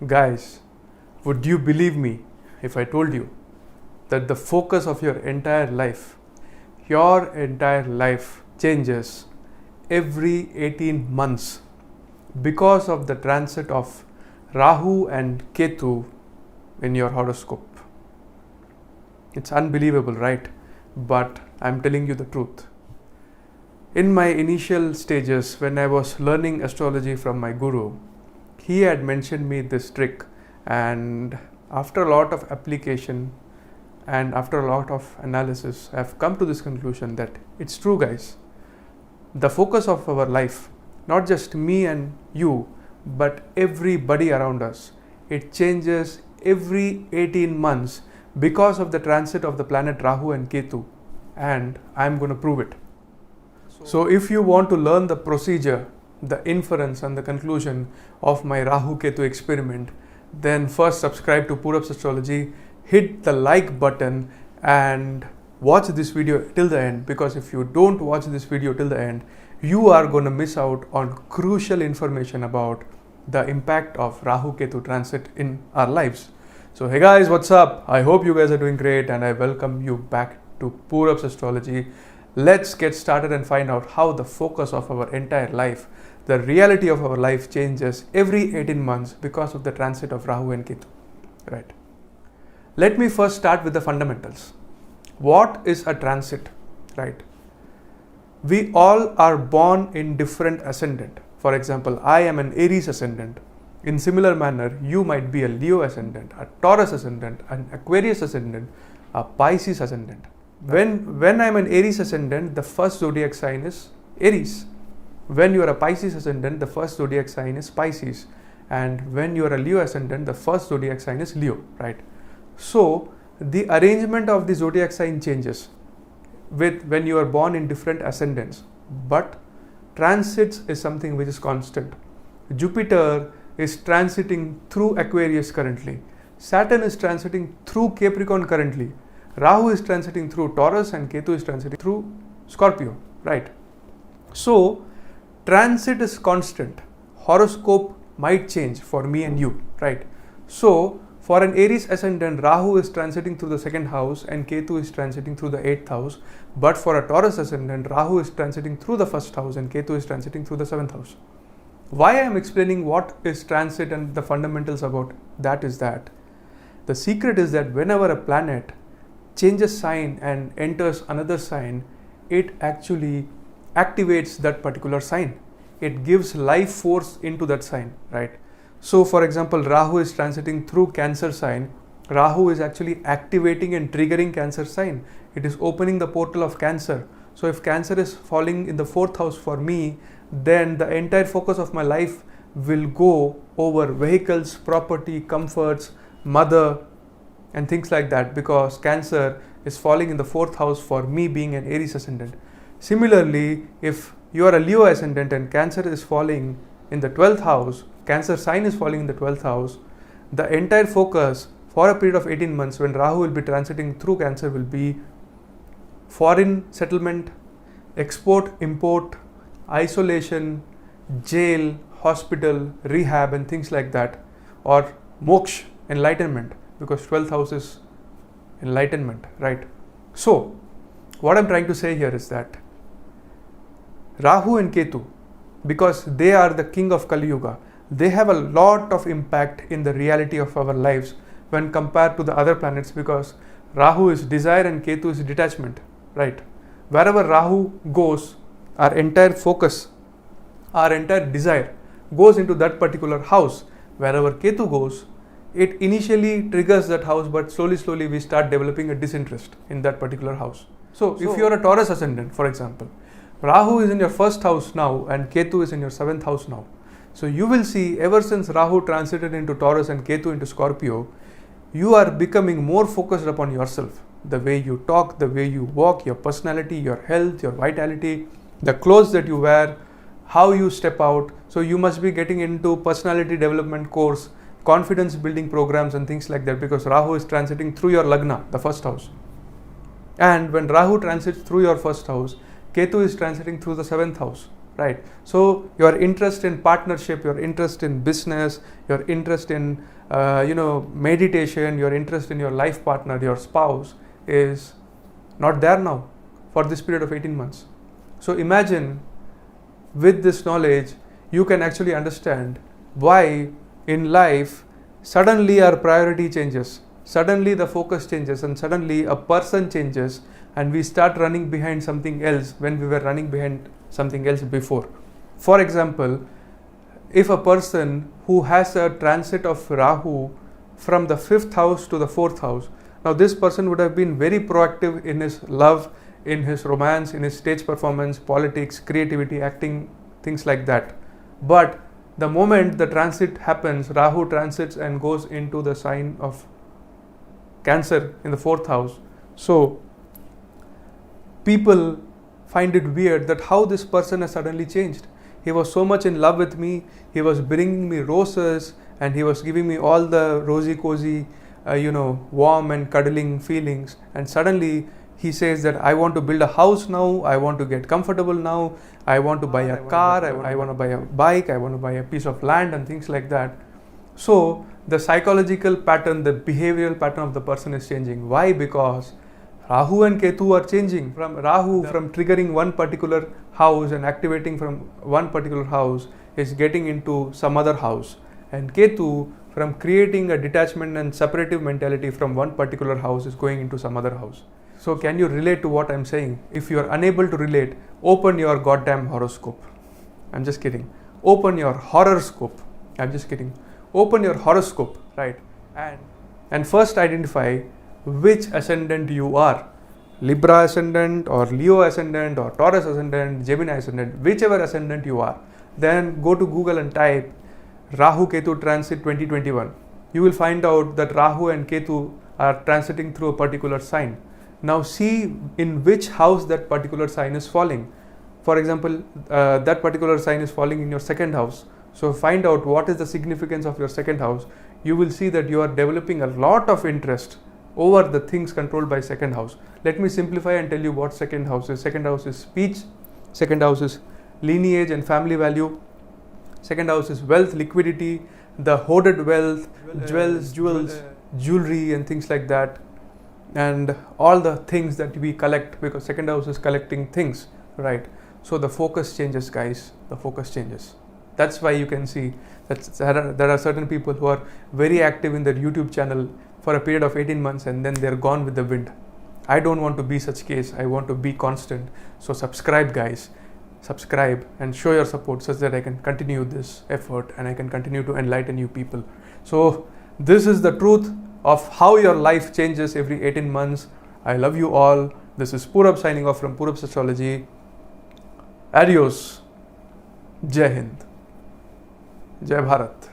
Guys, would you believe me if I told you that the focus of your entire life changes every 18 months because of the transit of Rahu and Ketu in your horoscope? It's unbelievable, right? But I'm telling you the truth. In my initial stages, when I was learning astrology from my guru, he had mentioned me this trick, and after a lot of application and after a lot of analysis, I've come to this conclusion that it's true, guys. The focus of our life, not just me and you, but everybody around us, it changes every 18 months because of the transit of the planet Rahu and Ketu, and I'm going to prove it. So if you want to learn the procedure, the inference and the conclusion of my Rahu Ketu experiment, then first subscribe to Purab's Astrology, hit the like button and watch this video till the end, because if you don't watch this video till the end, you are going to miss out on crucial information about the impact of Rahu Ketu transit in our lives. So hey guys, what's up? I hope you guys are doing great and I welcome you back to Purab's Astrology. Let's get started and find out how the focus of our entire life, the reality of our life, changes every 18 months because of the transit of Rahu and Ketu. Right. Let me first start with the fundamentals. What is a transit? Right. We all are born in different ascendant. For example, I am an Aries ascendant. In similar manner, you might be a Leo ascendant, a Taurus ascendant, an Aquarius ascendant, a Pisces ascendant. When I'm an Aries ascendant, the first zodiac sign is Aries. When you are a Pisces ascendant, the first zodiac sign is Pisces. And when you are a Leo ascendant, the first zodiac sign is Leo, right? So the arrangement of the zodiac sign changes with when you are born in different ascendants. But transits is something which is constant. Jupiter is transiting through Aquarius currently. Saturn is transiting through Capricorn currently. Rahu is transiting through Taurus and Ketu is transiting through Scorpio, right? So transit is constant. Horoscope might change for me and you, right? So for an Aries ascendant, Rahu is transiting through the second house and Ketu is transiting through the 8th house. But for a Taurus ascendant, Rahu is transiting through the first house and Ketu is transiting through the 7th house. Why I am explaining what is transit and the fundamentals about that is that the secret is that whenever a planet changes sign and enters another sign, it actually activates that particular sign. It gives life force into that sign, right? So for example, Rahu is transiting through Cancer sign. Rahu is actually activating and triggering Cancer sign. It is opening the portal of Cancer. So if Cancer is falling in the 4th house for me, then the entire focus of my life will go over vehicles, property, comforts, mother, and things like that, because Cancer is falling in the 4th house for me being an Aries ascendant. Similarly, if you are a Leo ascendant and Cancer is falling in the 12th house, Cancer sign is falling in the 12th house, the entire focus for a period of 18 months when Rahu will be transiting through Cancer will be foreign settlement, export, import, isolation, jail, hospital, rehab and things like that, or moksha, enlightenment, because 12th house is enlightenment, right? So what I'm trying to say here is that Rahu and Ketu, because they are the king of Kali Yuga, they have a lot of impact in the reality of our lives when compared to the other planets, because Rahu is desire and Ketu is detachment, right? Wherever Rahu goes, our entire focus, our entire desire goes into that particular house. Wherever Ketu goes, it initially triggers that house, but slowly we start developing a disinterest in that particular house. So if you are a Taurus ascendant, for example, Rahu is in your 1st house now and Ketu is in your 7th house now. So you will see, ever since Rahu transited into Taurus and Ketu into Scorpio, you are becoming more focused upon yourself. The way you talk, the way you walk, your personality, your health, your vitality, the clothes that you wear, how you step out. So you must be getting into personality development course, confidence building programs and things like that, because Rahu is transiting through your Lagna, the 1st house. And when Rahu transits through your 1st house, Ketu is transiting through the 7th house. right? So your interest in partnership, your interest in business, your interest in meditation, your interest in your life partner, your spouse is not there now for this period of 18 months. So imagine, with this knowledge, you can actually understand why in life suddenly our priority changes, suddenly the focus changes, and suddenly a person changes, and we start running behind something else when we were running behind something else before. For example, if a person who has a transit of Rahu from the 5th house to the 4th house, now this person would have been very proactive in his love, in his romance, in his stage performance, politics, creativity, acting, things like that. But the moment the transit happens, Rahu transits and goes into the sign of Cancer in the 4th house. So people find it weird that how this person has suddenly changed. He was so much in love with me, he was bringing me roses, and he was giving me all the rosy cozy warm and cuddling feelings, and suddenly he says that I want to build a house now, I want to get comfortable now, I want to buy a car, I want to buy a bike, I want to buy a piece of land and things like that. So the psychological pattern, the behavioral pattern of the person is changing. Why? Because Rahu and Ketu are changing. From Rahu, from triggering one particular house and activating from one particular house, is getting into some other house. And Ketu, from creating a detachment and separative mentality from one particular house, is going into some other house. So can you relate to what I'm saying? If you are unable to relate, open your goddamn horoscope. I'm just kidding. Open your horoscope. I'm just kidding. Open your horoscope, right? And first identify which ascendant you are. Libra ascendant or Leo ascendant or Taurus ascendant, Gemini ascendant, whichever ascendant you are. Then go to Google and type Rahu Ketu transit 2021. You will find out that Rahu and Ketu are transiting through a particular sign. Now see in which house that particular sign is falling. For example, that particular sign is falling in your 2nd house. So find out what is the significance of your 2nd house. You will see that you are developing a lot of interest over the things controlled by 2nd house. Let me simplify and tell you what 2nd house is. 2nd house is speech. 2nd house is lineage and family value. 2nd house is wealth, liquidity, the hoarded wealth, jewels, jewelry and things like that. And all the things that we collect, because 2nd house is collecting things, right? So the focus changes, guys. The focus changes. That's why you can see that there are certain people who are very active in their YouTube channel for a period of 18 months and then they're gone with the wind. I don't want to be such case. I want to be constant. So subscribe, guys. Subscribe and show your support such that I can continue this effort and I can continue to enlighten you people. So this is the truth of how your life changes every 18 months. I love you all. This is Purab signing off from Purab's Astrology. Adios. Jai Hind. Jai Bharat.